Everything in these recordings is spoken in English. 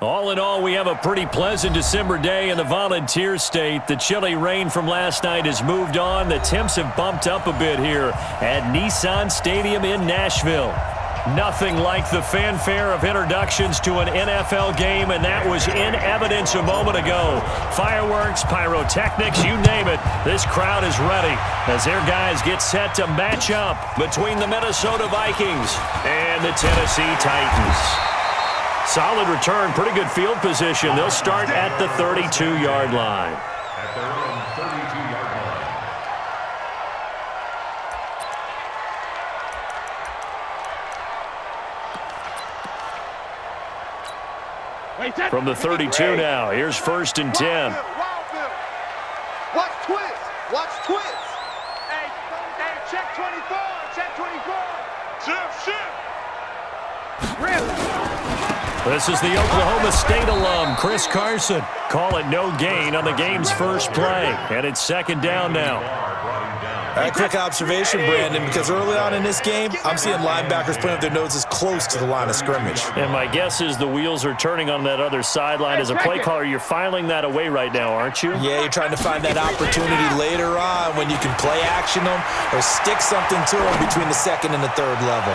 All in all, we have a pretty pleasant December day in the Volunteer State. The chilly rain from last night has moved on. The temps have bumped up a bit here at Nissan Stadium in Nashville. Nothing like the fanfare of introductions to an NFL game, and that was in evidence a moment ago. Fireworks, pyrotechnics, you name it. This crowd is ready as their guys get set to match up between the Minnesota Vikings and the Tennessee Titans. Solid return, pretty good field position. They'll start at the 32-yard line. At their own 32-yard line. From the 32 now, here's 1st and 10. Watch twist. Watch twist. Hey, check 24. Check 24. Shift. This is the Oklahoma State alum, Chris Carson. Call it no gain on the game's first play. And it's 2nd down now. A quick observation, Brandon, because early on in this game, I'm seeing linebackers putting up their noses close to the line of scrimmage. And my guess is the wheels are turning on that other sideline. As a play caller, you're filing that away right now, aren't you? Yeah, you're trying to find that opportunity later on when you can play action them or stick something to them between the 2nd and the 3rd level.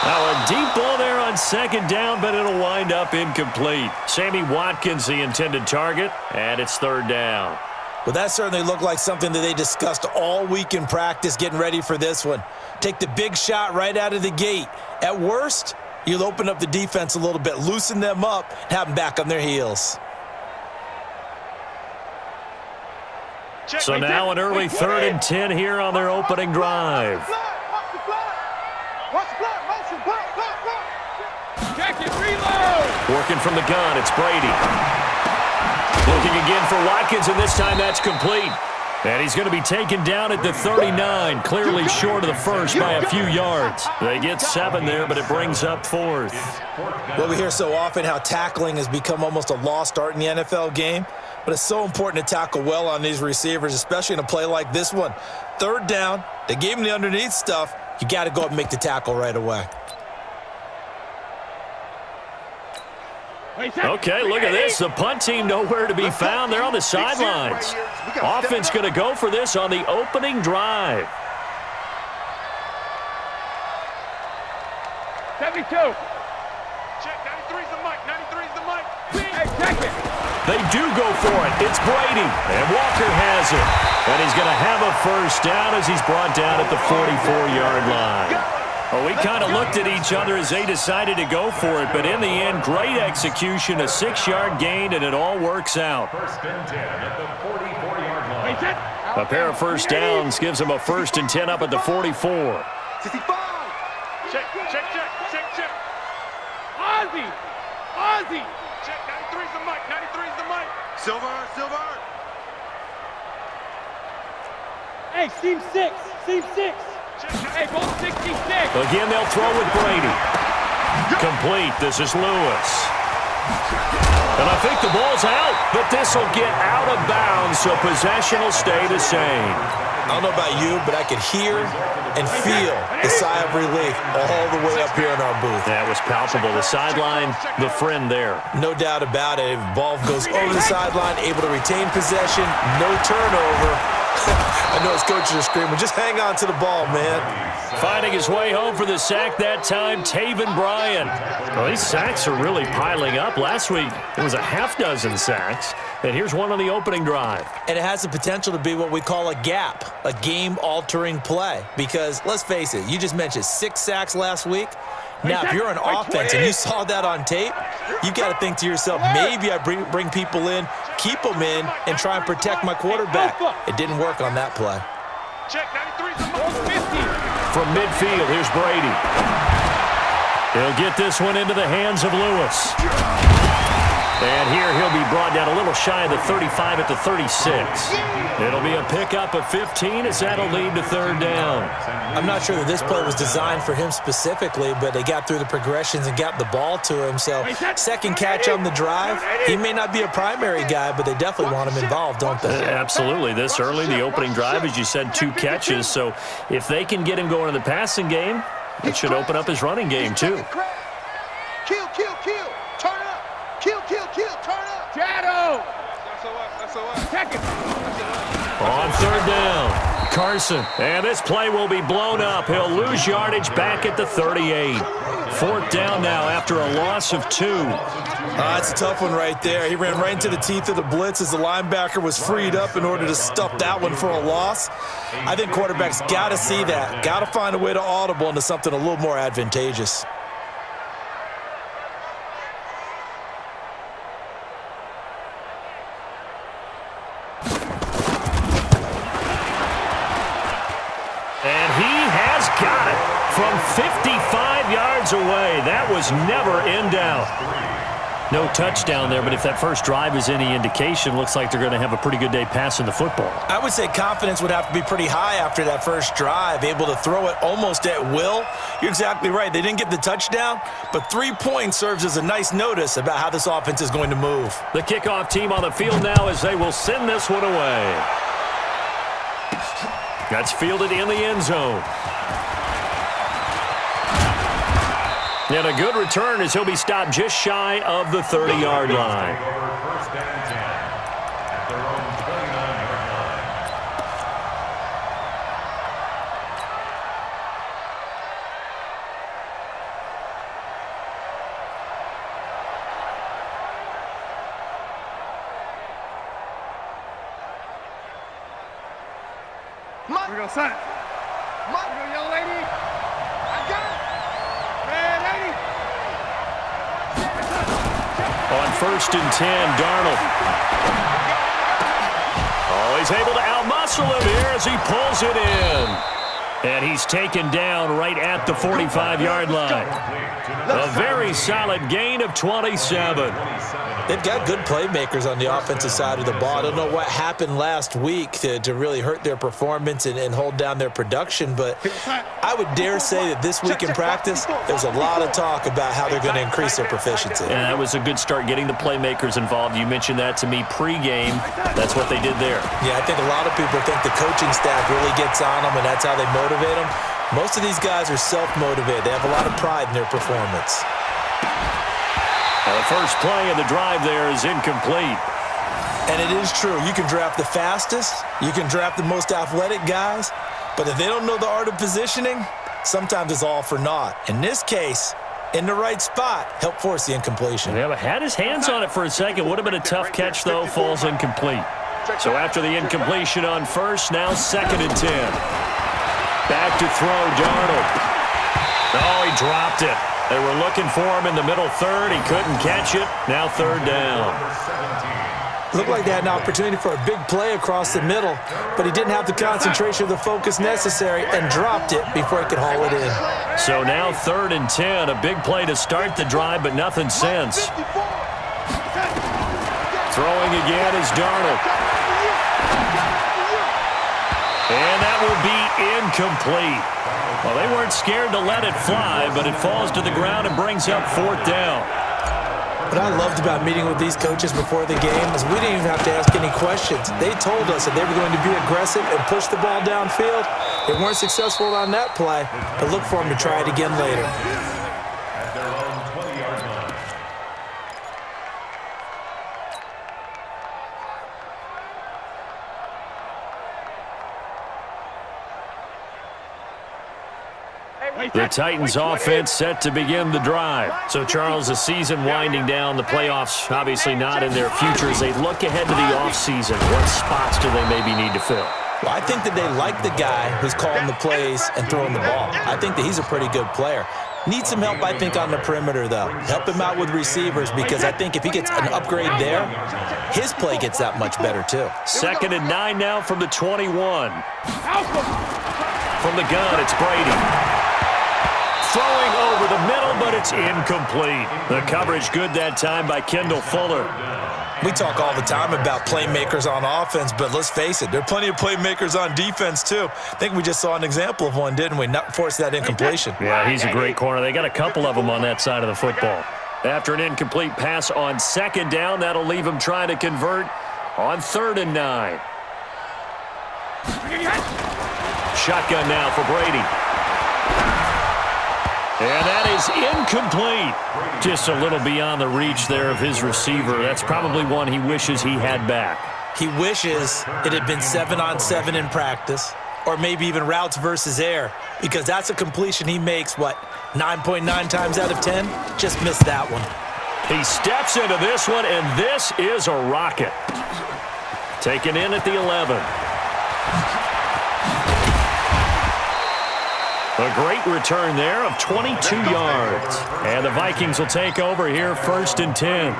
Now a deep ball there on 2nd down, but it'll wind up incomplete. Sammy Watkins, the intended target, and it's 3rd down. Well, that certainly looked like something that they discussed all week in practice getting ready for this one. Take the big shot right out of the gate. At worst, you'll open up the defense a little bit, loosen them up, and have them back on their heels. So now an early 3rd and 10 here on their opening drive. Watch the block. Motion. Block. Check it. Reload. Working from the gun, it's Brady. Looking again for Watkins, and this time that's complete. And he's going to be taken down at the 39, clearly short of the first by a few yards. They get 7 there, but it brings up 4th. Well, we hear so often how tackling has become almost a lost art in the NFL game, but it's so important to tackle well on these receivers, especially in a play like this one. 3rd down, they gave him the underneath stuff. You got to go up and make the tackle right away. Okay, look at this. The punt team nowhere to be found. They're on the sidelines. Offense going to go for this on the opening drive. 72. Check. 93's the mic. 93's the mic. Hey, check it. They do go for it. It's Brady. And Walker has it. And he's going to have a 1st down as he's brought down at the 44-yard line. Well, we kind of looked at each other as they decided to go for it, but in the end, great execution, a 6-yard gain, and it all works out. 1st and 10 at the 44-yard line. A pair of 1st downs gives them a 1st and 10 up at the 44. 65. Check. Ozzy. Check. 93's the mic. 93's the mic. Silver. Hey, seam 6. Hey, ball 66. Again, they'll throw with Brady. Complete. This is Lewis. And I think the ball's out, but this will get out of bounds, so possession will stay the same. I don't know about you, but I could hear and feel the sigh of relief all the way up here in our booth. That was palpable. The sideline, the friend there. No doubt about it. If the ball goes over the sideline, able to retain possession, no turnover. I know his coaches are screaming, just hang on to the ball, man. Finding his way home for the sack that time, Taven Bryan. Well, these sacks are really piling up. Last week, it was a half dozen sacks. And here's one on the opening drive. And it has the potential to be what we call a gap, a game-altering play. Because, let's face it, you just mentioned 6 sacks last week. Now, if you're an offense and you saw that on tape, you've got to think to yourself, maybe I bring people in, keep them in, and try and protect my quarterback. It didn't work on that play. Check. 93's the mic. 50. From midfield, here's Brady. He'll get this one into the hands of Lewis. And here he'll be brought down a little shy of the 35 at the 36. It'll be a pickup of 15 as that'll lead to 3rd down. I'm not sure that this play was designed for him specifically, but they got through the progressions and got the ball to him. So 2nd catch on the drive. He may not be a primary guy, but they definitely want him involved, don't they? Absolutely. This early, the opening drive, as you said, 2 catches. So if they can get him going in the passing game, it should open up his running game too. Kill. Turn it up. Kill, turn up. Shadow. That's a what. Check it. On third down, Carson. And this play will be blown up. He'll lose yardage back at the 38. Fourth down now after a loss of 2. That's a tough one right there. He ran right into the teeth of the blitz as the linebacker was freed up in order to stuff that one for a loss. I think quarterbacks got to see that. Got to find a way to audible into something a little more advantageous. And he has got it from 55 yards away. That was never in doubt. No touchdown there, but if that first drive is any indication, looks like they're going to have a pretty good day passing the football. I would say confidence would have to be pretty high after that first drive, able to throw it almost at will. You're exactly right. They didn't get the touchdown, but 3 points serves as a nice notice about how this offense is going to move. The kickoff team on the field now as they will send this one away. That's fielded in the end zone. And a good return as he'll be stopped just shy of the 30-yard line. First down and 10 at their own 29-yard line. We're going to set it. We're going to young lady. I got it. Red 80. On first and 10, Darnold. Oh, he's able to outmuscle him here as he pulls it in. And he's taken down right at the 45-yard line. A very solid gain of 27. They've got good playmakers on the offensive side of the ball. I don't know what happened last week to really hurt their performance and hold down their production, but I would dare say that this week in practice, there's a lot of talk about how they're going to increase their proficiency. And that was a good start getting the playmakers involved. You mentioned that to me pregame. That's what they did there. Yeah, I think a lot of people think the coaching staff really gets on them, and that's how they motivate them. Most of these guys are self-motivated. They have a lot of pride in their performance. The first play of the drive there is incomplete. And it is true. You can draft the fastest. You can draft the most athletic guys. But if they don't know the art of positioning, sometimes it's all for naught. In this case, in the right spot, help force the incompletion. Yeah, but had his hands on it for a second. Would have been a tough catch, though. Falls incomplete. So after the incompletion on first, now second and 10. Back to throw, Darnold. Oh, he dropped it. They were looking for him in the middle third. He couldn't catch it. Now third down. Looked like they had an opportunity for a big play across the middle, but he didn't have the concentration or the focus necessary and dropped it before he could haul it in. So now third and 10. A big play to start the drive, but nothing since. Throwing again is Darnold. And that will be incomplete. Well, they weren't scared to let it fly, but it falls to the ground and brings up fourth down. What I loved about meeting with these coaches before the game is we didn't even have to ask any questions. They told us that they were going to be aggressive and push the ball downfield. They weren't successful on that play, but look for them to try it again later. At their own 20-yard line. The Titans offense set to begin the drive. So, Charles, the season winding down, the playoffs obviously not in their future. As they look ahead to the offseason, what spots do they maybe need to fill? Well, I think that they like the guy who's calling the plays and throwing the ball. I think that he's a pretty good player. Needs some help, I think, on the perimeter, though. Help him out with receivers because I think if he gets an upgrade there, his play gets that much better, too. Second and 9 now from the 21. From the gun, it's Brady. Throwing over the middle, but it's incomplete. The coverage good that time by Kendall Fuller. We talk all the time about playmakers on offense, but let's face it, there are plenty of playmakers on defense, too. I think we just saw an example of one, didn't we? Not force that incompletion. Yeah, he's a great corner. They got a couple of them on that side of the football. After an incomplete pass on second down, that'll leave him trying to convert on third and 9. Shotgun now for Brady. And that is incomplete. Just a little beyond the reach there of his receiver. That's probably one he wishes he had back. He wishes it had been 7-on-7 in practice, or maybe even routes versus air, because that's a completion he makes, 9.9 times out of 10? Just missed that one. He steps into this one, and this is a rocket. Taken in at the 11. A great return there of 22 yards. And the Vikings will take over here 1st and 10.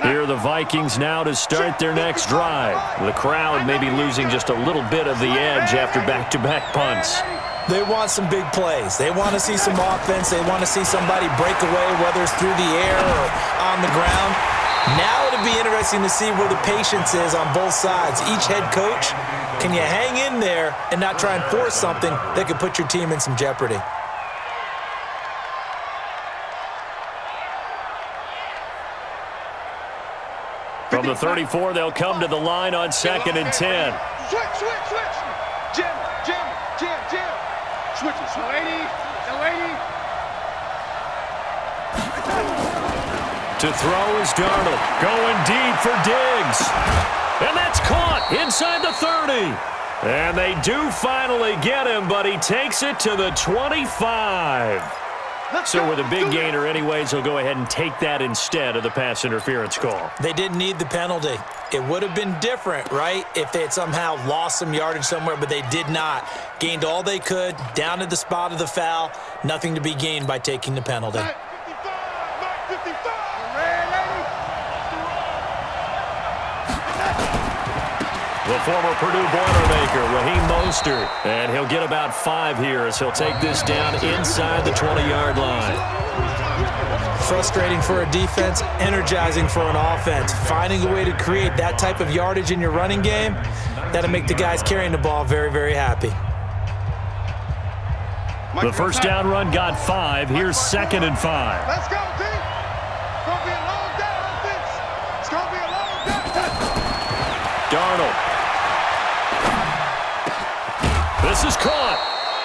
Here are the Vikings now to start their next drive. The crowd may be losing just a little bit of the edge after back-to-back punts. They want some big plays. They want to see some offense. They want to see somebody break away, whether it's through the air or on the ground. Now it'll be interesting to see where the patience is on both sides. Each head coach, can you hang in there and not try and force something that could put your team in some jeopardy? From the 34, they'll come to the line on 2nd and 10. Switch. Jim. Switch it. Lady. To throw is Darnold. Going deep for Diggs. And that's caught inside the 30. And they do finally get him, but he takes it to the 25. So with a big gainer anyways, he'll go ahead and take that instead of the pass interference call. They didn't need the penalty. It would have been different, right, if they had somehow lost some yardage somewhere, but they did not. Gained all they could, down to the spot of the foul. Nothing to be gained by taking the penalty. The former Purdue Boilermaker, Raheem Mostert. And he'll get about 5 here as he'll take this down inside the 20-yard line. Frustrating for a defense, energizing for an offense. Finding a way to create that type of yardage in your running game, that'll make the guys carrying the ball very, very happy. The first down run got 5. Here's 2nd and 5. Let's go, team. It's going to be a long day, offense. It's going to be a long day. Darnold. This is caught,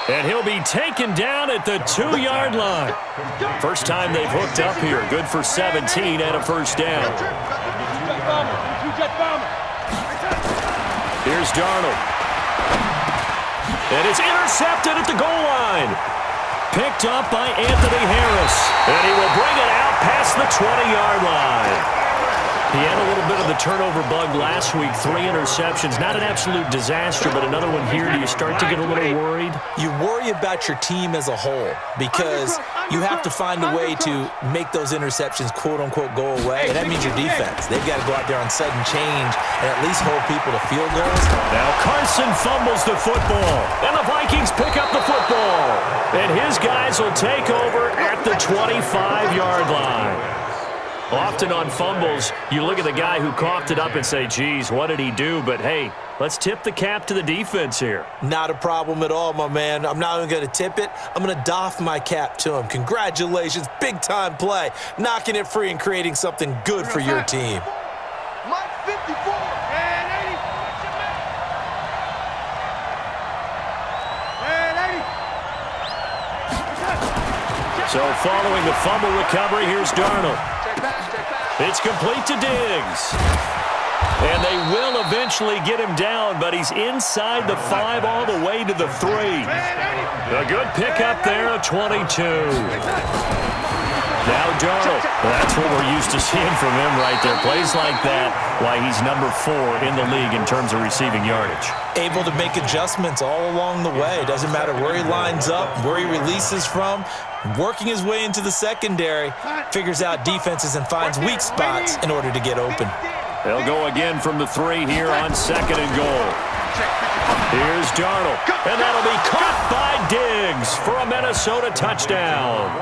and he'll be taken down at the 2-yard line. First time they've hooked up here. Good for 17 and a first down. Here's Darnold. And it's intercepted at the goal line. Picked up by Anthony Harris. And he will bring it out past the 20-yard line. He had a little bit of the turnover bug last week, 3 interceptions. Not an absolute disaster, but another one here. Do you start to get a little worried? You worry about your team as a whole because you have to find a way to make those interceptions, quote-unquote, go away. And that means your defense. They've got to go out there on sudden change and at least hold people to field goals. Now Carson fumbles the football, and the Vikings pick up the football. And his guys will take over at the 25-yard line. Often on fumbles, you look at the guy who coughed it up and say, geez, what did he do? But, hey, let's tip the cap to the defense here. Not a problem at all, my man. I'm not even going to tip it. I'm going to doff my cap to him. Congratulations. Big-time play. Knocking it free and creating something good for your team. Mike 54 and 80. So following the fumble recovery, here's Darnold. It's complete to Diggs. And they will eventually get him down, but he's inside the 5 all the way to the 3. A good pickup there of 22. Now Darnold. That's what we're used to seeing from him right there. Plays like that, why he's number 4 in the league in terms of receiving yardage. Able to make adjustments all along the way. Doesn't matter where he lines up, where he releases from. Working his way into the secondary, figures out defenses and finds weak spots in order to get open. They'll go again from the 3 here on 2nd and goal. Here's Darnold, and that'll be caught by Diggs for a Minnesota touchdown.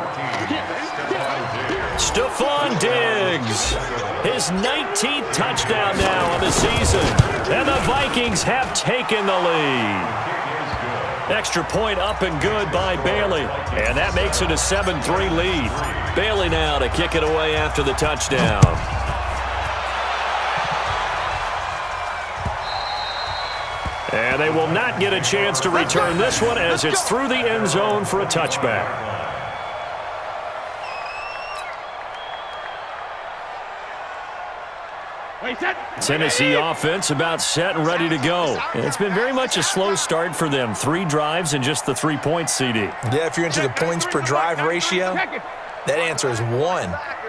Stephon Diggs, his 19th touchdown now on the season, and the Vikings have taken the lead. Extra point up and good by Bailey, and that makes it a 7-3 lead. Bailey now to kick it away after the touchdown. And they will not get a chance to return this one as it's through the end zone for a touchback. Tennessee offense about set and ready to go. And it's been very much a slow start for them. 3 drives and just the 3 points, CD. Yeah, if you're into the points per drive ratio, that answer is 1.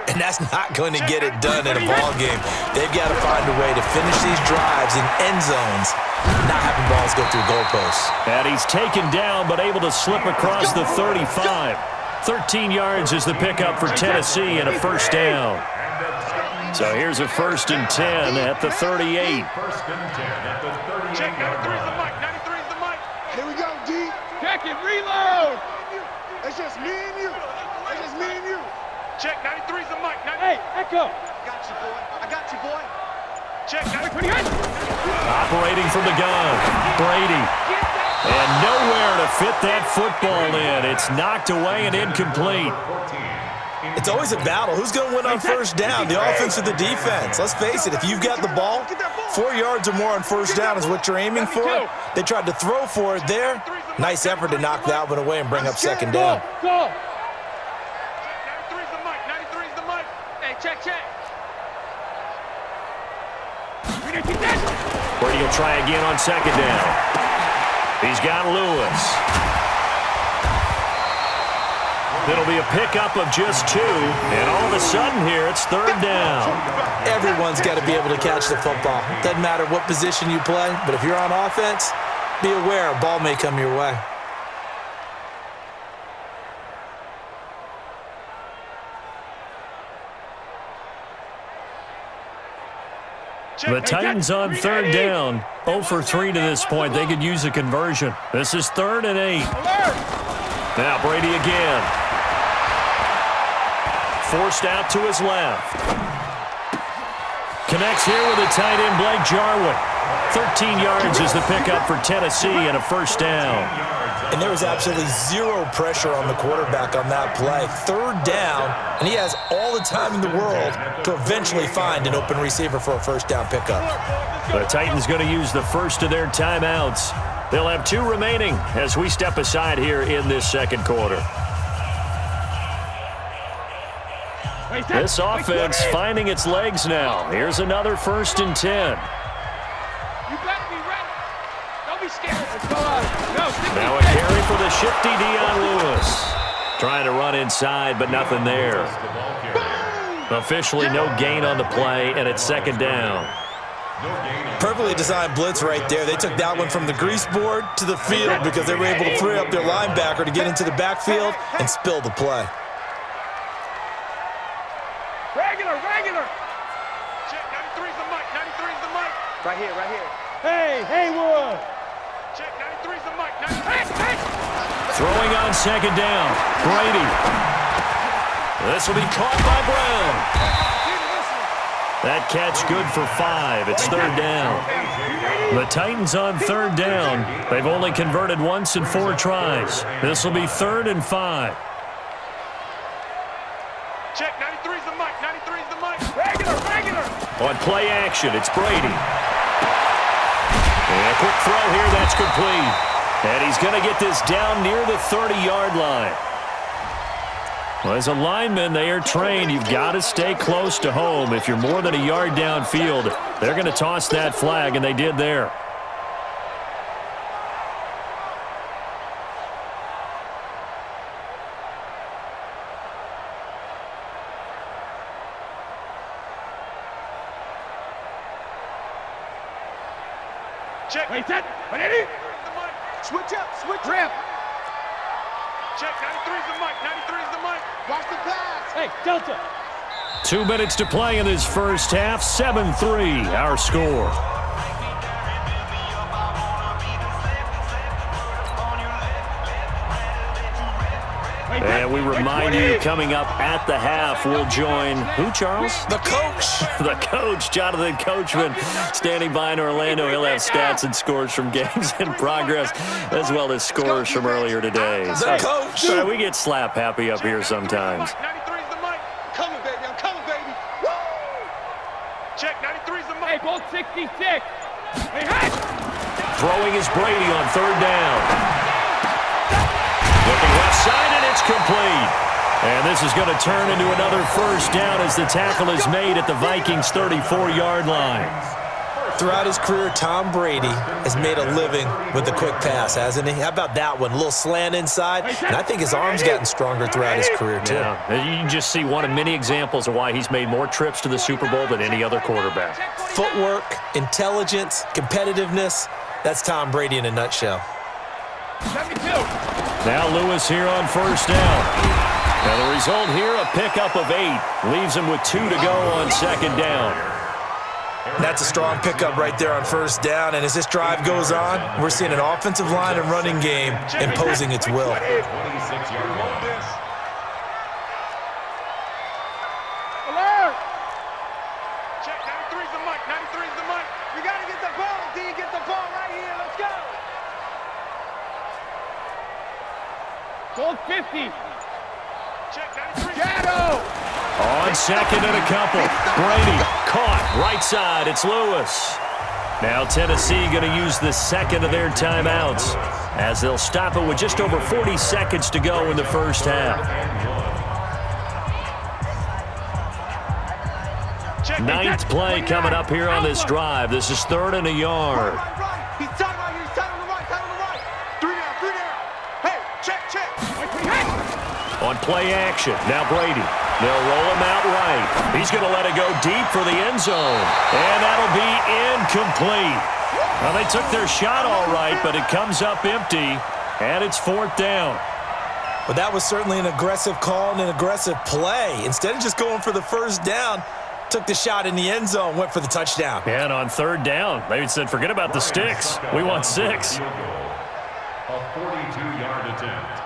And that's not going to get it done in a ball game. They've got to find a way to finish these drives in end zones, not having balls go through goalposts. And he's taken down but able to slip across the 35. 13 yards is the pickup for Tennessee and a first down. So here's a 1st and 10 at the 38. First and 10 at the 38. Check, 93's the mic, 93's the mic. Here we go, D. Check it, reload. It's just me and you. It's just me and you. Check, 93's the mic. Hey, Echo. Got you, boy. I got you, boy. Check, 93. Operating from the gun, Brady. And nowhere to fit that football in. It's knocked away and incomplete. It's always a battle. Who's going to win on first down, the offense or the defense? Let's face it, if you've got the ball, 4 yards or more on first down is what you're aiming for. They tried to throw for it there. Nice effort to knock that one away and bring up second down. Go. 93's the mic, 93's the mic. Hey, check. Brady will try again on second down. He's got Lewis. It'll be a pickup of just 2, and all of a sudden here it's 3rd down. Everyone's got to be able to catch the football. Doesn't matter what position you play, but if you're on offense, be aware a ball may come your way. The Titans on 3rd down. 0 for 3 to this point. They could use a conversion. This is 3rd and 8. Now Brady again. Forced out to his left. Connects here with a tight end, Blake Jarwin. 13 yards is the pickup for Tennessee and a first down. And there was absolutely 0 pressure on the quarterback on that play. 3rd down, and he has all the time in the world to eventually find an open receiver for a first down pickup. The Titans going to use the first of their timeouts. They'll have 2 remaining as we step aside here in this second quarter. This offense finding its legs now. Here's another 1st and 10. You better be ready. Don't be scared. Let's go out. Now a carry for the shifty Dion Lewis. Trying to run inside, but nothing there. Officially no gain on the play, and it's 2nd down. Perfectly designed blitz right there. They took that one from the grease board to the field because they were able to free up their linebacker to get into the backfield and spill the play. Regular. Check, 93's the mic, 93's the mic. Right here. Hey, Haywood. Check, 93's the mic, 93's. Throwing on 2nd down. Brady. This will be caught by Brown. That catch good for 5. It's 3rd down. The Titans on 3rd down. They've only converted once in 4 tries. This will be 3rd and 5. Check, 93's the mic, 93's the mic. Regular. On play action, it's Brady. And a quick throw here, that's complete. And he's going to get this down near the 30-yard line. Well, as a lineman, they are trained. You've got to stay close to home. If you're more than a yard downfield, they're going to toss that flag, and they did there. Check. Wait, that. Ready? Switch up. Ramp. Check, 93's the mic, 93's the mic. Watch the pass. Hey, Delta. 2 minutes to play in this first half. 7-3, our score. And we remind you, coming up at the half, we'll join who, Charles? The coach. The coach, Jonathan Coachman, standing by in Orlando. He'll have stats and scores from games in progress, as well as scores from earlier today. The coach. So we get slap happy up here sometimes. 93's the mic. Coming, baby. I'm coming, baby. Woo! Check, 93's the mic. Hey, bolt 66. Hey. Throwing is Brady on third down. Looking left side, and it's complete. And this is going to turn into another first down as the tackle is made at the Vikings' 34-yard line. Throughout his career, Tom Brady has made a living with the quick pass, hasn't he? How about that one? A little slant inside, and I think his arm's gotten stronger throughout his career, too. Yeah, you can just see one of many examples of why he's made more trips to the Super Bowl than any other quarterback. Footwork, intelligence, competitiveness, that's Tom Brady in a nutshell. 72. Now Lewis here on first down. Now the result here, a pickup of 8. Leaves him with 2 to go on second down. That's a strong pickup right there on first down, and as this drive goes on, we're seeing an offensive line and running game imposing its will. 26-yard line. Alert. Check, 93's the mic, 93's the mic. We got to get the ball, D. Get the ball right here. Let's go. Gold 50. Check, 93's Shadow. On second and a couple. Brady caught right side. It's Lewis. Now Tennessee going to use the second of their timeouts as they'll stop it with just over 40 seconds to go in the first half. check. Ninth play coming up here on this drive. This is 3rd and a yard. Right. He's tight right here. He's tight on the right. Tight on the right. 3 down. Hey, check. On play action, now Brady. They'll roll him out right. He's going to let it go deep for the end zone. And that'll be incomplete. Well, they took their shot all right, but it comes up empty, and it's 4th down. But that was certainly an aggressive call and an aggressive play. Instead of just going for the first down, took the shot in the end zone, went for the touchdown. And on 3rd down, they said, forget about the sticks. We want 6. A 42-yard attempt.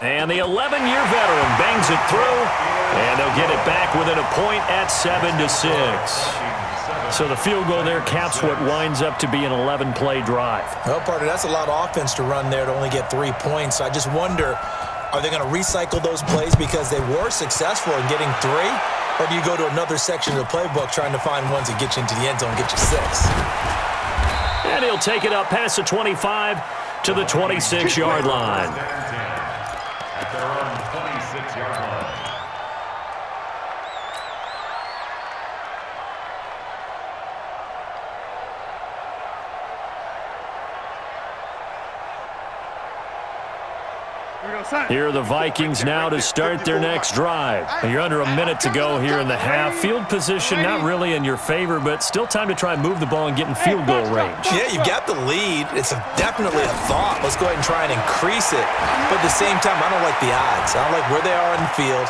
And the 11-year veteran bangs it through, and they'll get it back within a point at 7-6. So the field goal there caps what winds up to be an 11-play drive. Well, partner, that's a lot of offense to run there to only get 3 points. So I just wonder, are they going to recycle those plays because they were successful in getting 3? Or do you go to another section of the playbook trying to find ones that get you into the end zone and get you 6? And he'll take it up past the 25 to the 26-yard line. At their own 26-yard line. Here are the Vikings now to start their next drive. You're under a minute to go here in the half. Field position not really in your favor, but still time to try and move the ball and get in field goal range. Yeah, you've got the lead. It's definitely a thought. Let's go ahead and try and increase it. But at the same time, I don't like the odds. I don't like where they are in the field.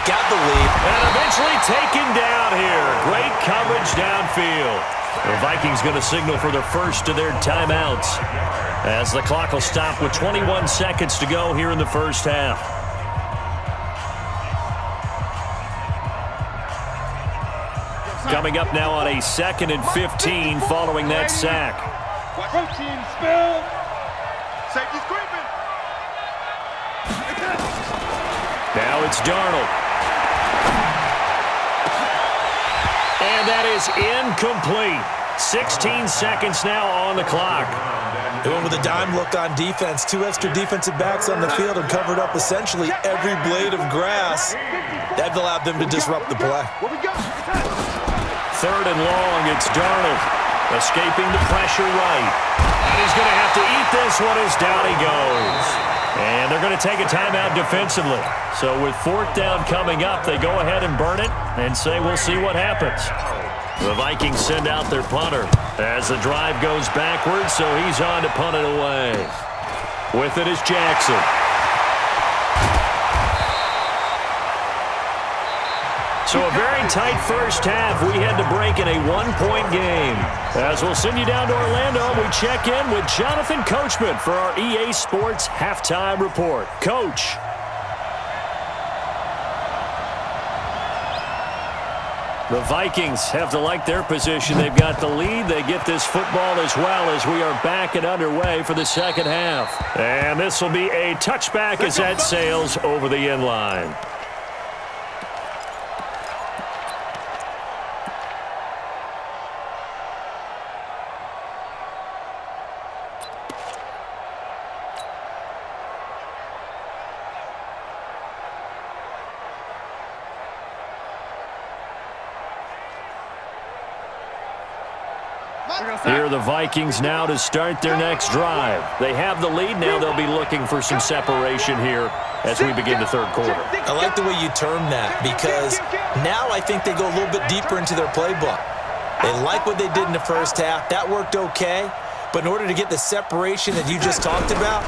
Got the lead. And eventually taken down here. Great coverage downfield. The Vikings going to signal for their first of their timeouts as the clock will stop with 21 seconds to go here in the first half. Coming up now on a 2nd and 15 following that sack. Protein spill. Safety's creeping. Now it's Darnold. And that is incomplete. 16 seconds now on the clock. They went with a dime look on defense. 2 extra defensive backs on the field and covered up essentially every blade of grass. That allowed them to disrupt the play. What we got? 3rd and long, it's Darnold. Escaping the pressure right. And he's going to have to eat this one as down he goes. And they're going to take a timeout defensively. So with 4th down coming up, they go ahead and burn it and say we'll see what happens. The Vikings send out their punter as the drive goes backwards, so he's on to punt it away. With it is Jackson. So a very tight first half. We had to break in a 1-point game. As we'll send you down to Orlando, we check in with Jonathan Coachman for our EA Sports Halftime Report. Coach. The Vikings have to like their position. They've got the lead. They get this football as well as we are back and underway for the second half. And this will be a touchback as that sails over the end line. Here are the Vikings now to start their next drive. They have the lead. Now they'll be looking for some separation here as we begin the third quarter. I like the way you term that because now I think they go a little bit deeper into their playbook. They like what they did in the first half. That worked okay. But in order to get the separation that you just talked about,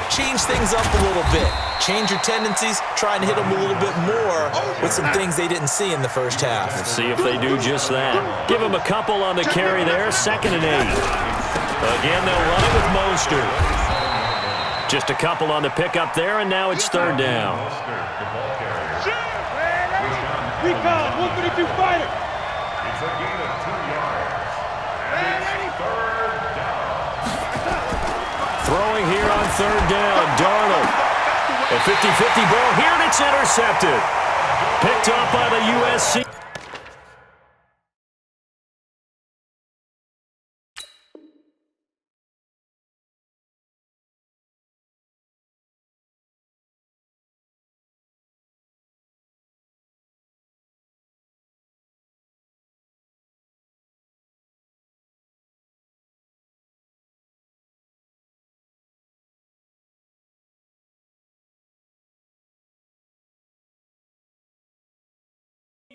change things up a little bit. Change your tendencies, try and hit them a little bit more with some things they didn't see in the first half. Let's see if they do just that. Give them a couple on the carry there, 2nd and 8. Again, they'll run it with Mostert. Just a couple on the pickup there, and now it's 3rd down. Recon, 132 fighter. It's a gain of 2 yards. And it's 3rd down. Throwing here on 3rd down, Darnold. A 50-50 ball here, and it's intercepted. Picked up by the USC.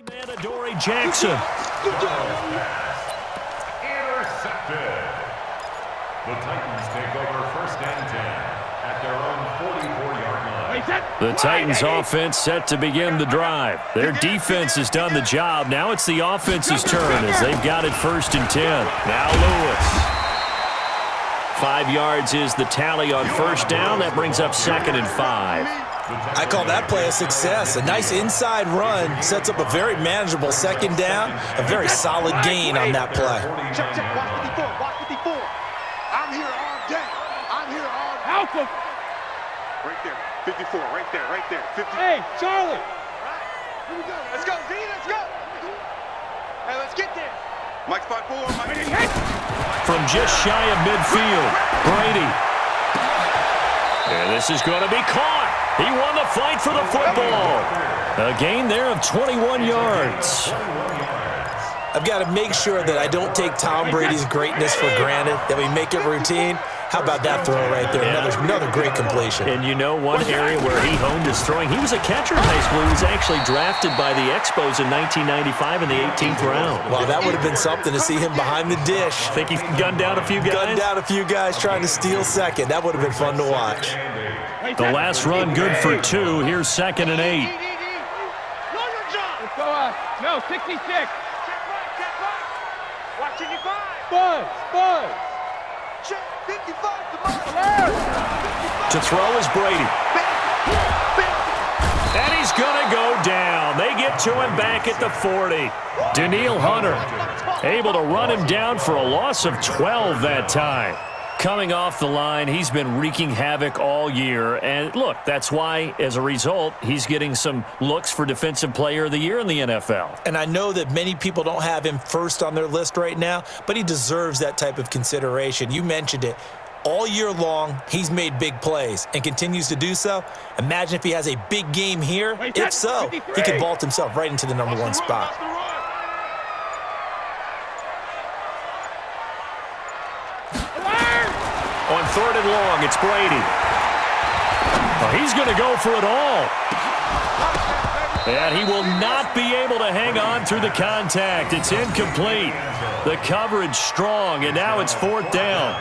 Adoree Jackson. Intercepted. The Titans take over 1st and 10 at their own 44-yard line. The Titans offense set to begin the drive. Their defense has done the job. Now it's the offense's turn as they've got it 1st and 10. Now Lewis. 5 yards is the tally on 1st down. That brings up 2nd and 5. I call that play a success. A nice inside run sets up a very manageable 2nd down, a very solid gain on that play. Check, watch 54, watch 54. I'm here all day. I'm here all day. Alpha. Right there, 54, right there, 50. Hey, Charlie. Here we go. Let's go, D, let's go. Hey, let's get there. Mike spot 4, Mike. From just shy of midfield, Brady. And this is going to be caught. He won the fight for the football. A gain there of 21 yards. I've got to make sure that I don't take Tom Brady's greatness for granted, that we make it routine. How about that throw right there? Another great completion. And you know one area where he honed his throwing? He was a catcher in high school. He was actually drafted by the Expos in 1995 in the 18th round. Well, that would have been something to see him behind the dish. Think he gunned down a few guys? Gunned down a few guys trying to steal 2nd. That would have been fun to watch. The last run good for 2. Here's 2nd and 8. Know your job. Let's go out. No, 66. Check right. Watching you five. Buzz. Check 55 to Mike. To throw is Brady. And he's going to go down. They get to him back at the 40. Danielle Hunter able to run him down for a loss of 12 that time. Coming off the line, he's been wreaking havoc all year. And look, that's why, as a result, he's getting some looks for Defensive Player of the Year in the NFL. And I know that many people don't have him first on their list right now, but he deserves that type of consideration. You mentioned it. All year long, he's made big plays and continues to do so. Imagine if he has a big game here. If so, he could vault himself right into the number 1 spot. On 3rd and long, it's Brady. Well, he's going to go for it all. And he will not be able to hang on through the contact. It's incomplete. The coverage strong, and now it's 4th down.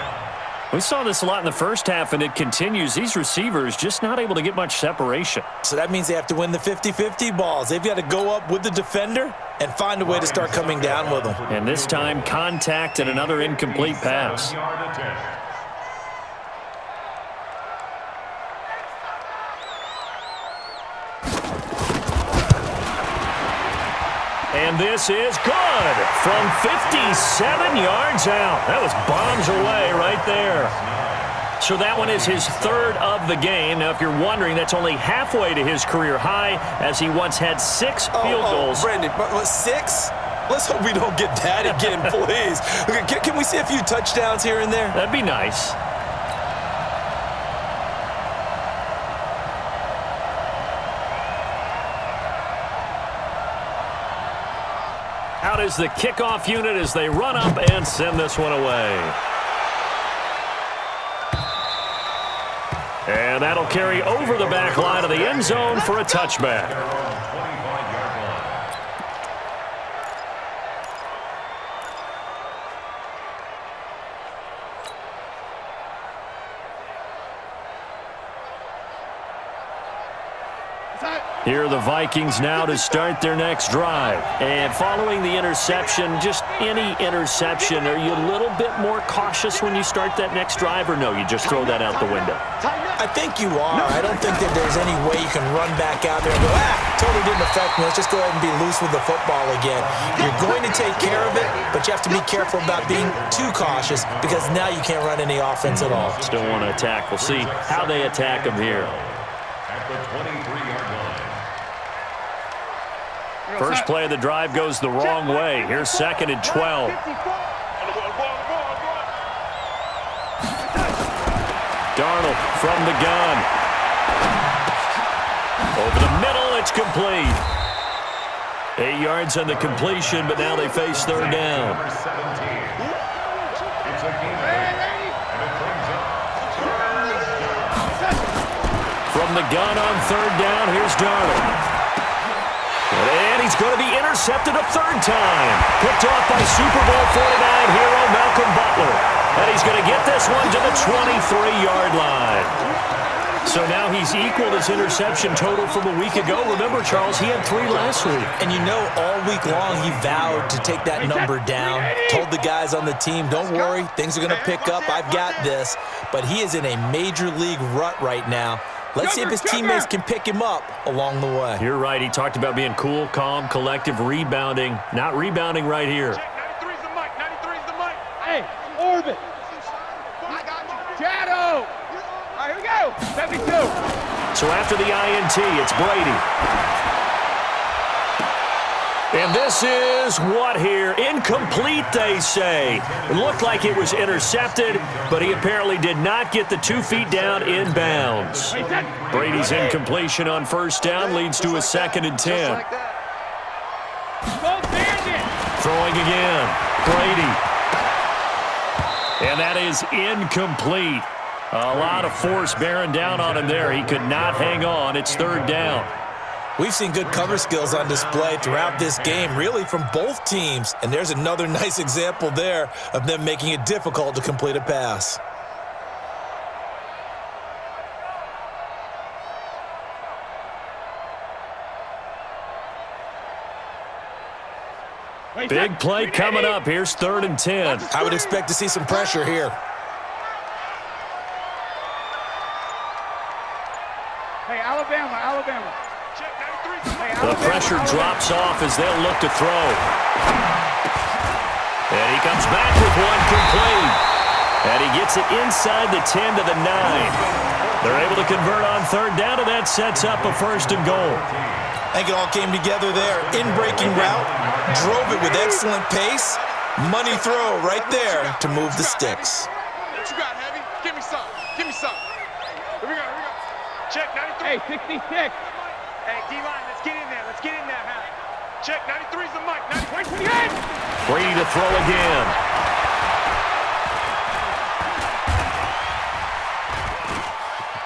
We saw this a lot in the first half, and it continues. These receivers just not able to get much separation. So that means they have to win the 50-50 balls. They've got to go up with the defender and find a way to start coming down with them. And this time, contact and another incomplete pass. And this is good from 57 yards out. That was bombs away right there. So that one is his third of the game. Now, if you're wondering, that's only halfway to his career high, as he once had 6 field goals. Brandon, what, 6? Let's hope we don't get that again, please. Can we see a few touchdowns here and there? That'd be nice. Out is the kickoff unit as they run up and send this one away. And that'll carry over the back line of the end zone for a touchback. Here are the Vikings now to start their next drive. And following the interception, just any interception, are you a little bit more cautious when you start that next drive, or no, you just throw that out the window? I think you are. I don't think that there's any way you can run back out there and go, totally didn't affect me. Let's just go ahead and be loose with the football again. You're going to take care of it, but you have to be careful about being too cautious because now you can't run any offense at all. Still want to attack. We'll see how they attack them here. At the 23-yard line. First play of the drive goes the wrong way. Here's 2nd and 12. Darnold from the gun. Over the middle, it's complete. 8 yards on the completion, but now they face 3rd down. Number 17. It's a game and it brings up From the gun on 3rd down, here's Darnold. And he's going to be intercepted a 3rd time. Picked off by Super Bowl 49 hero Malcolm Butler. And he's going to get this one to the 23-yard line. So now he's equaled his interception total from a week ago. Remember, Charles, he had 3 last week. And you know, all week long he vowed to take that number down. Told the guys on the team, don't worry, things are going to pick up. I've got this. But he is in a major league rut right now. Let's see if his teammates can pick him up along the way. You're right. He talked about being cool, calm, collective, rebounding. Not rebounding right here. 93's the mic. 93's the mic. Hey, orbit. I got you. Shadow. All right, here we go. 72. So after the INT, it's Brady. And this is what here? Incomplete, they say. It looked like it was intercepted, but he apparently did not get the 2 feet down in bounds. Brady's incompletion on 1st down leads to a 2nd and 10. Throwing again. Brady. And that is incomplete. A lot of force bearing down on him there. He could not hang on. It's 3rd down. We've seen good cover skills on display throughout this game, really from both teams. And there's another nice example there of them making it difficult to complete a pass. Big play coming up. Here's 3rd and 10. I would expect to see some pressure here. Hey, Alabama. The pressure drops off as they'll look to throw. And he comes back with one complete. And he gets it inside the 10 to the 9. They're able to convert on 3rd down, and that sets up a 1st and goal. I think it all came together there. In-breaking route, drove it with excellent pace. Money throw right there to move the sticks. What you got, Heavy? Give me some. Here we go. Check 93. Hey, 66. Hey, D-line, let's get in there. Huh? Check 93's the mic. 93's Brady to throw again.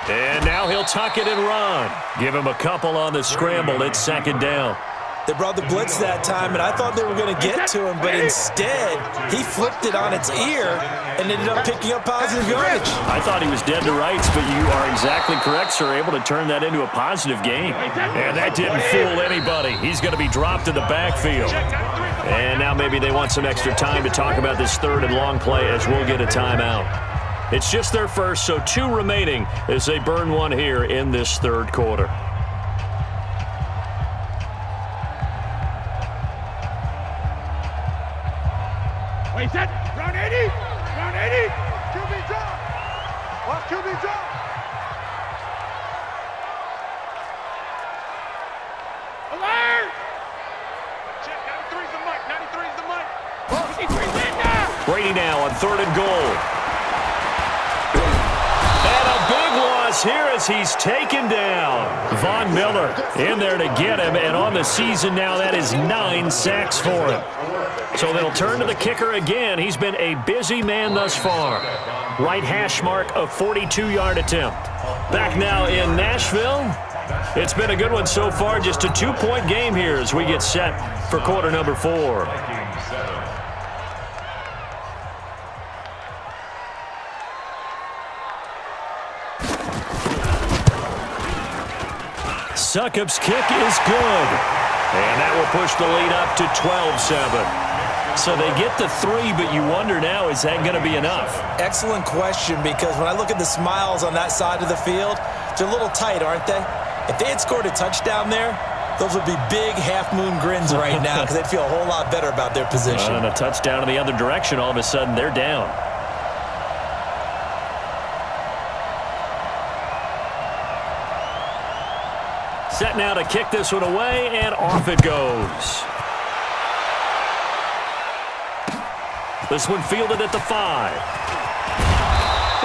And now he'll tuck it and run. Give him a couple on the scramble. It's 2nd down. They brought the blitz that time, and I thought they were going to get to him, but instead, he flipped it on its ear and ended up picking up positive yardage. I thought he was dead to rights, but you are exactly correct, sir. Able to turn that into a positive gain. And that didn't fool anybody. He's going to be dropped in the backfield. And now maybe they want some extra time to talk about this 3rd and long play as we'll get a timeout. It's just their first, so 2 remaining as they burn one here in this 3rd quarter. Alert! Check, 93's the mic. 93's the mic. 53 Linda! Brady now on 3rd and goal. And a big loss here as he's taken down. Von Miller in there to get him, and on the season now, that is 9 sacks for him. So they'll turn to the kicker again. He's been a busy man thus far. Right hash mark, a 42-yard attempt. Back now in Nashville. It's been a good one so far. Just a 2-point game here as we get set for quarter number 4. Succop's kick is good. And that will push the lead up to 12-7. So they get the 3, but you wonder now, is that going to be enough? Excellent question, because when I look at the smiles on that side of the field, they're a little tight, aren't they? If they had scored a touchdown there, those would be big half-moon grins right now because they'd feel a whole lot better about their position. And a touchdown in the other direction, all of a sudden they're down. Set now to kick this one away, and off it goes. This one fielded at the 5.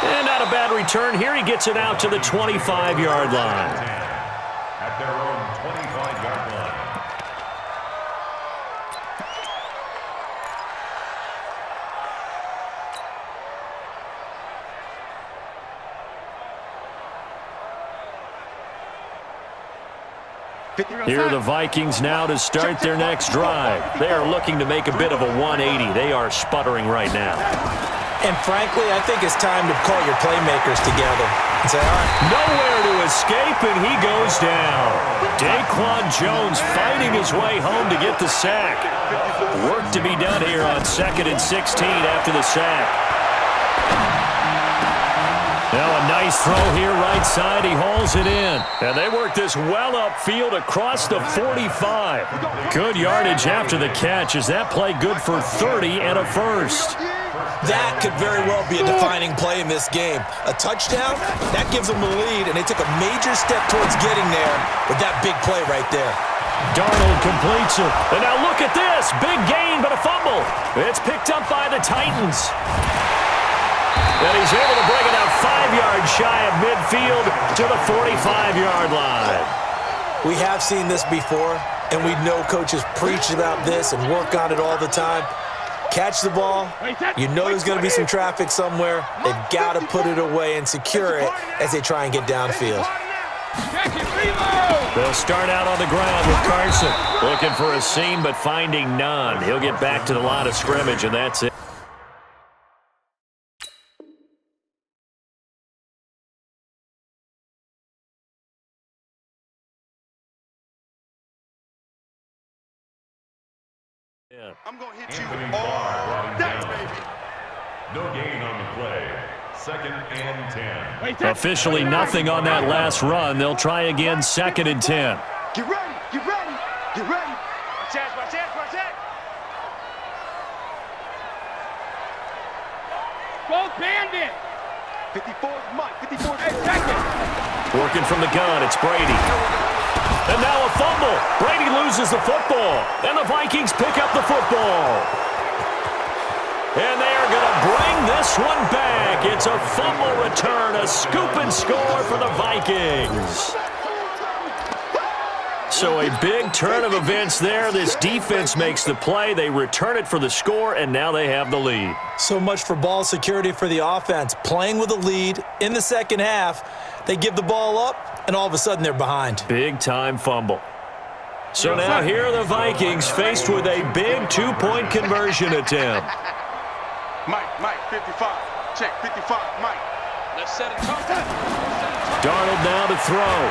And not a bad return here. He gets it out to the 25-yard line. At their own 25-yard line. Here are the Vikings now to start their next drive. They are looking to make a bit of a 180. They are sputtering right now. And frankly, I think it's time to call your playmakers together and say, all right. Nowhere to escape, and he goes down. Daquan Jones fighting his way home to get the sack. Work to be done here on 2nd and 16 after the sack. Now a nice throw here right side. He hauls it in. And they work this well upfield across the 45. Good yardage after the catch. Is that play good for 30 and a first? That could very well be a defining play in this game. A touchdown, that gives them the lead, and they took a major step towards getting there with that big play right there. Darnold completes it. And now look at this. Big gain, but a fumble. It's picked up by the Titans. And he's able to bring it out 5 yards shy of midfield to the 45-yard line. We have seen this before, and we know coaches preach about this and work on it all the time. Catch the ball. You know there's going to be some traffic somewhere. They've got to put it away and secure it as they try and get downfield. They'll start out on the ground with Carson. Looking for a seam, but finding none. He'll get back to the line of scrimmage, and that's it. I'm going to hit you Anthony all Barr brought him day, down. baby. No gain on the play. 2nd and 10. Officially nothing on that last run. They'll try again 2nd and 10. Get ready, get ready, get ready. Watch that, watch that, watch that. Both bandit. 54's Mike, 54's Hey, second. Working from the gun, it's Brady. And now a fumble. Brady loses the football. And the Vikings pick up the football. And they are going to bring this one back. It's a fumble return, a scoop and score for the Vikings. So a big turn of events there. This defense makes the play. They return it for the score, and now they have the lead. So much for ball security for the offense. Playing with a lead in the second half, they give the ball up, and all of a sudden they're behind. Big-time fumble. So now here are the Vikings faced with a big 2-point conversion attempt. Mike, 55. Check, 55, Mike. Let's set it up. Darnold now to throw.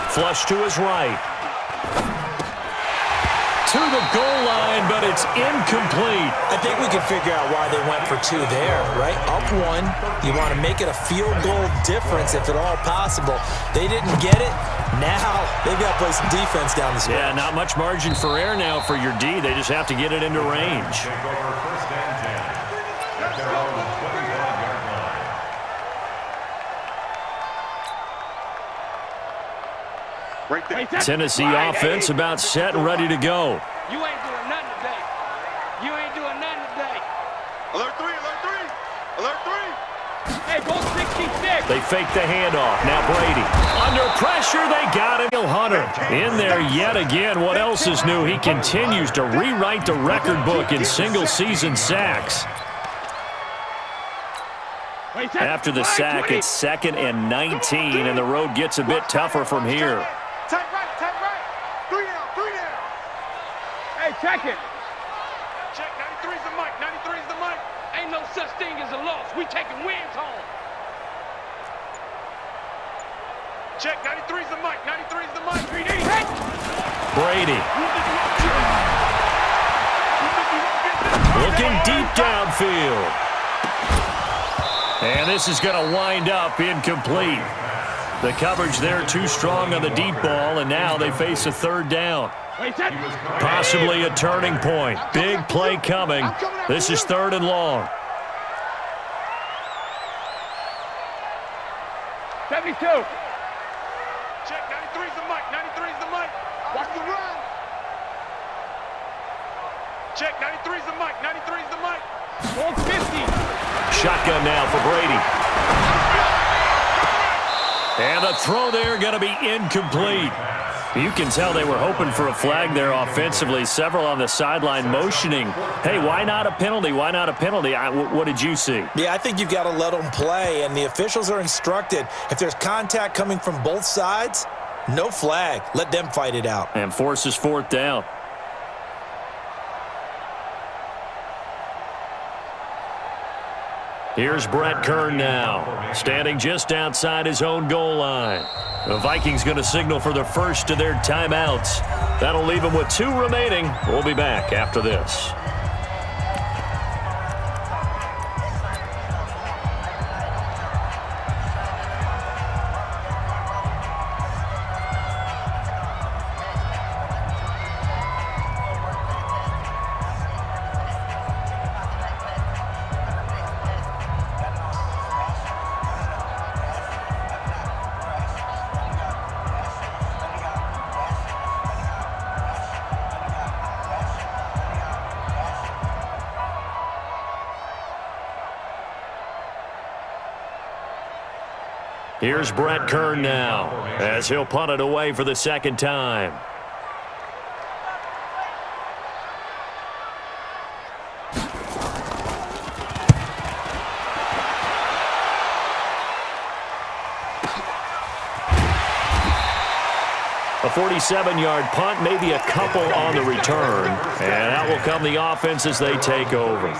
Flush to his right. To the goal line, but it's incomplete. I think we can figure out why they went for 2 there, right? Up 1, you want to make it a field goal difference if at all possible. They didn't get it. Now they've got to play some defense down the stretch. Yeah, not much margin for error now for your D. They just have to get it into range. Take over 1st and 10. At their own 25-yard line. Right there. Tennessee offense about set and ready to go. You ain't doing nothing today. You ain't doing nothing today. Alert 3, alert 3. Alert 3. Hey, go 66. They fake the handoff. Now Brady. Under pressure, they got him. Hunter in there yet again. What else is new? He continues to rewrite the record book in single-season sacks. After the sack, it's 2nd and 19, and the road gets a bit tougher from here. Tight right, tight right. 3 down, 3 down. Hey, check it. Check, 93's the mic, 93's the mic. Ain't no such thing as a loss. We taking wins home. Check, 93's the mic, 93's the mic. Brady. Looking deep downfield. And this is going to wind up incomplete. The coverage there too strong on the deep ball, and now they face a 3rd down. Possibly a turning point. Big play coming. This is 3rd and long. 72. Check, 93's the mic, 93's the mic. Watch the run. Check, 93's the mic, 93's the mic. Go 50. Shotgun now for Brady. And the throw there going to be incomplete. You can tell they were hoping for a flag there offensively. Several on the sideline motioning. Hey, why not a penalty? Why not a penalty? What did you see? Yeah, I think you've got to let them play, and the officials are instructed. If there's contact coming from both sides, no flag. Let them fight it out. And forces 4th down. Here's Brett Kern now, standing just outside his own goal line. The Vikings going to signal for the first of their timeouts. That'll leave them with 2 remaining. We'll be back after this. Here's Brett Kern now, as he'll punt it away for the 2nd time. A 47-yard punt, maybe a couple on the return. And out will come the offense as they take over.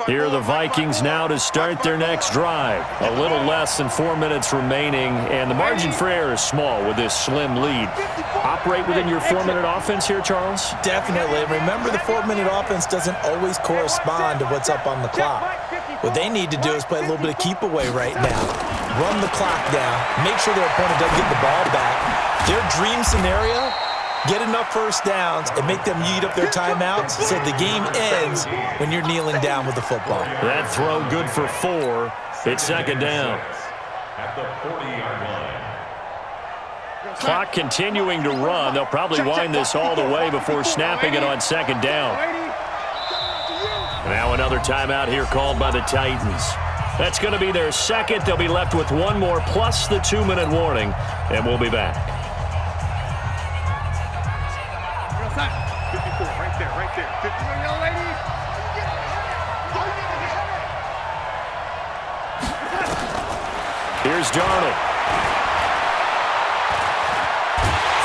Here are the Vikings now to start their next drive. A little less than 4 minutes remaining, and the margin for error is small with this slim lead. Operate within your 4-minute offense here, Charles? Definitely. Remember, the 4-minute offense doesn't always correspond to what's up on the clock. What they need to do is play a little bit of keep away right now. Run the clock down. Make sure their opponent doesn't get the ball back. Their dream scenario, get enough first downs and make them eat up their timeouts so the game ends when you're kneeling down with the football. That throw good for 4. It's 2nd down. At the 40-yard line. Clock continuing to run. They'll probably wind this all the way before snapping it on 2nd down. Now another timeout here called by the Titans. That's going to be their 2nd. They'll be left with 1 more plus the 2-minute warning, and we'll be back. 54, right there, right there. 50, young lady. Here's Darnold.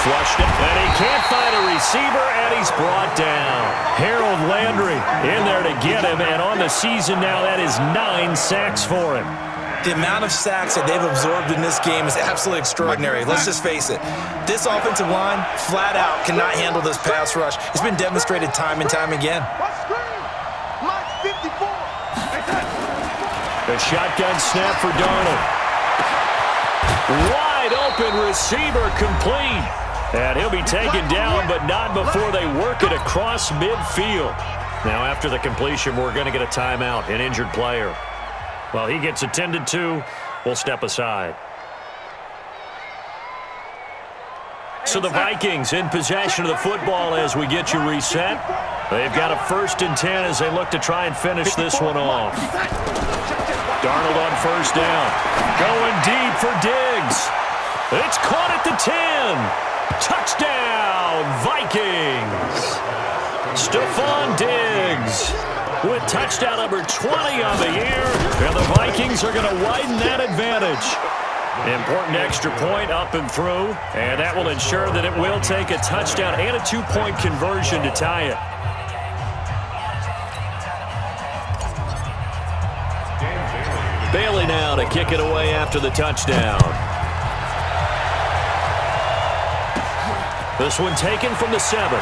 Flushed it, and he can't find a receiver, and he's brought down. Harold Landry in there to get him, and on the season now, that is 9 sacks for him. The amount of sacks that they've absorbed in this game is absolutely extraordinary. Let's just face it. This offensive line, flat out, cannot handle this pass rush. It's been demonstrated time and time again. What screen? Mike 54. The shotgun snap for Darnold. Wide open receiver complete. And he'll be taken down, but not before they work it across midfield. Now after the completion, we're going to get a timeout, an injured player. Well, he gets attended to. We'll step aside. So the Vikings in possession of the football as we get you reset. They've got a 1st and 10 as they look to try and finish this one off. Darnold on 1st down. Going deep for Diggs. It's caught at the 10. Touchdown, Vikings. Stephon Diggs with touchdown number 20 on the year. And the Vikings are going to widen that advantage. Important extra point up and through, and that will ensure that it will take a touchdown and a 2-point conversion to tie it. Bailey now to kick it away after the touchdown. This one taken from the 7.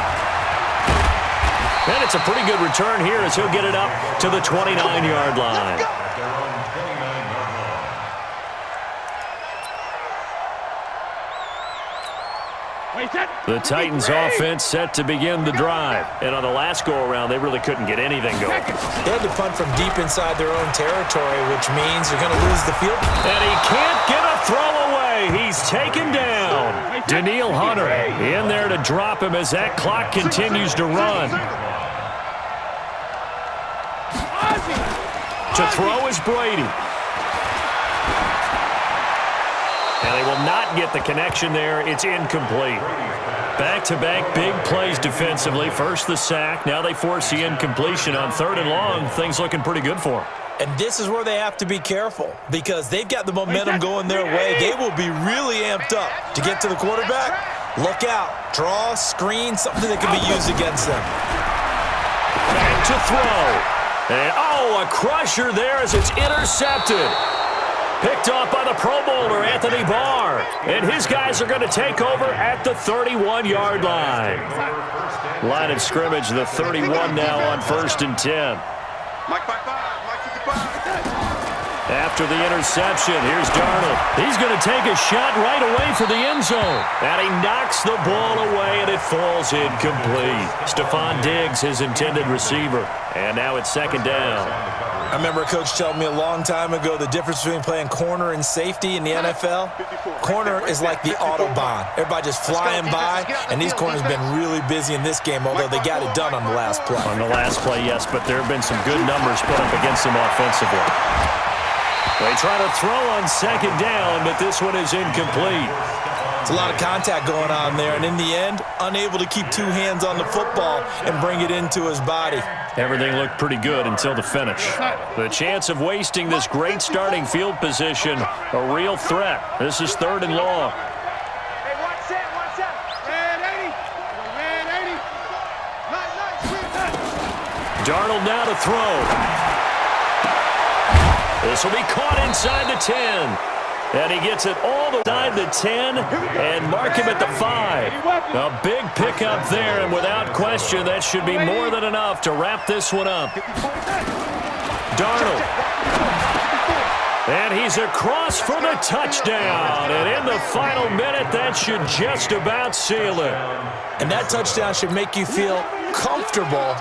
And it's a pretty good return here as he'll get it up to the 29-yard line. The Titans offense set to begin the drive. And on the last go-around, they really couldn't get anything going. They had to punt from deep inside their own territory, which means they're going to lose the field. And he can't get a throw away. He's taken down. Danielle Hunter in there to drop him as that clock continues to run. To throw is Brady. And they will not get the connection there. It's incomplete. Back-to-back big plays defensively. First the sack. Now they force the incompletion on 3rd and long. Things looking pretty good for them. And this is where they have to be careful because they've got the momentum going their way. They will be really amped up to get to the quarterback. Look out. Draw, screen, something that can be used against them. Back to throw. And, a crusher there as it's intercepted. Picked off by the Pro Bowler, Anthony Barr. And his guys are going to take over at the 31-yard line. Line of scrimmage, the 31 now on 1st and 10. After the interception, here's Darnold. He's going to take a shot right away for the end zone. And he knocks the ball away, and it falls incomplete. Stephon Diggs, his intended receiver. And now it's 2nd down. I remember a coach telling me a long time ago the difference between playing corner and safety in the NFL. Corner is like the Autobahn. Everybody just flying by, and these corners have been really busy in this game, although they got it done on the last play. On the last play, yes, but there have been some good numbers put up against them offensively. They try to throw on 2nd down, but this one is incomplete. It's a lot of contact going on there, and in the end, unable to keep 2 hands on the football and bring it into his body. Everything looked pretty good until the finish. The chance of wasting this great starting field position, a real threat. This is 3rd and long. Hey, one set. Red 80. Nice. Darnold now to throw. This will be caught inside the 10. And he gets it all the way inside the 10 and mark him at the 5. A big pickup there, and without question, that should be more than enough to wrap this one up. Darnold. And he's across for the touchdown. And in the final minute, that should just about seal it. And that touchdown should make you feel comfortable.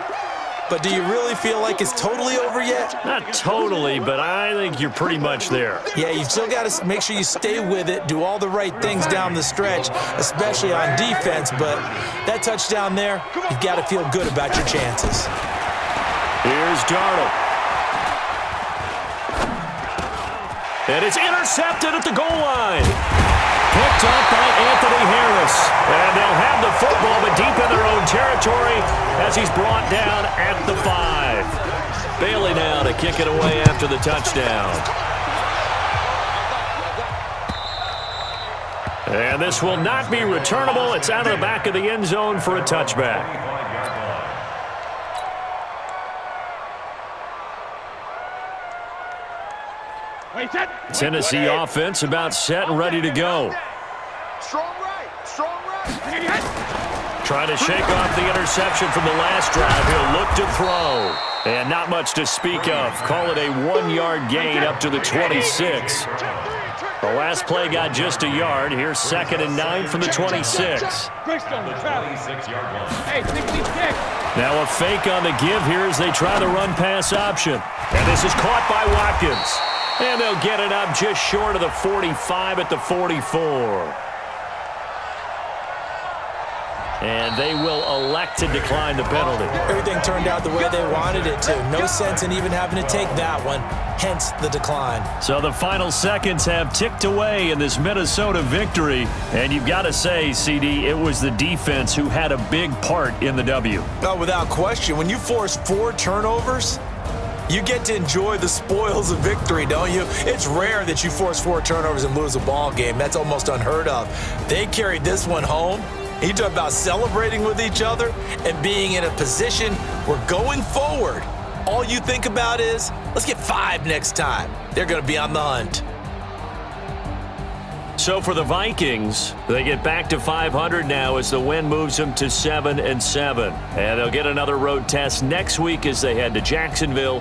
But do you really feel like it's totally over yet? Not totally, but I think you're pretty much there. Yeah, you've still got to make sure you stay with it, do all the right things down the stretch, especially on defense. But that touchdown there, you've got to feel good about your chances. Here's Darnold. And it's intercepted at the goal line. Picked up by Anthony Harris. And they'll have the football, but deep in their own territory as he's brought down at the 5. Bailey now to kick it away after the touchdown. And this will not be returnable. It's out of the back of the end zone for a touchback. Tennessee offense about set and ready to go. Strong right. Trying to shake off the interception from the last drive. He'll look to throw. And not much to speak of. Call it a 1-yard gain up to the 26. The last play got just a yard. Here's 2nd and 9 from the 26. Hey, 66. Now a fake on the give here as they try the run-pass option. And this is caught by Watkins. And they'll get it up just short of the 45 at the 44. And they will elect to decline the penalty. Everything turned out the way they wanted it to. No sense in even having to take that one, hence the decline. So the final seconds have ticked away in this Minnesota victory. And you've got to say, CD, it was the defense who had a big part in the W. Oh, without question. When you force 4 turnovers, you get to enjoy the spoils of victory, don't you? It's rare that you force 4 turnovers and lose a ball game. That's almost unheard of. They carried this one home. You talk about celebrating with each other and being in a position where going forward, all you think about is, let's get 5 next time. They're going to be on the hunt. So for the Vikings, they get back to 500 now as the win moves them to 7-7. And they'll get another road test next week as they head to Jacksonville.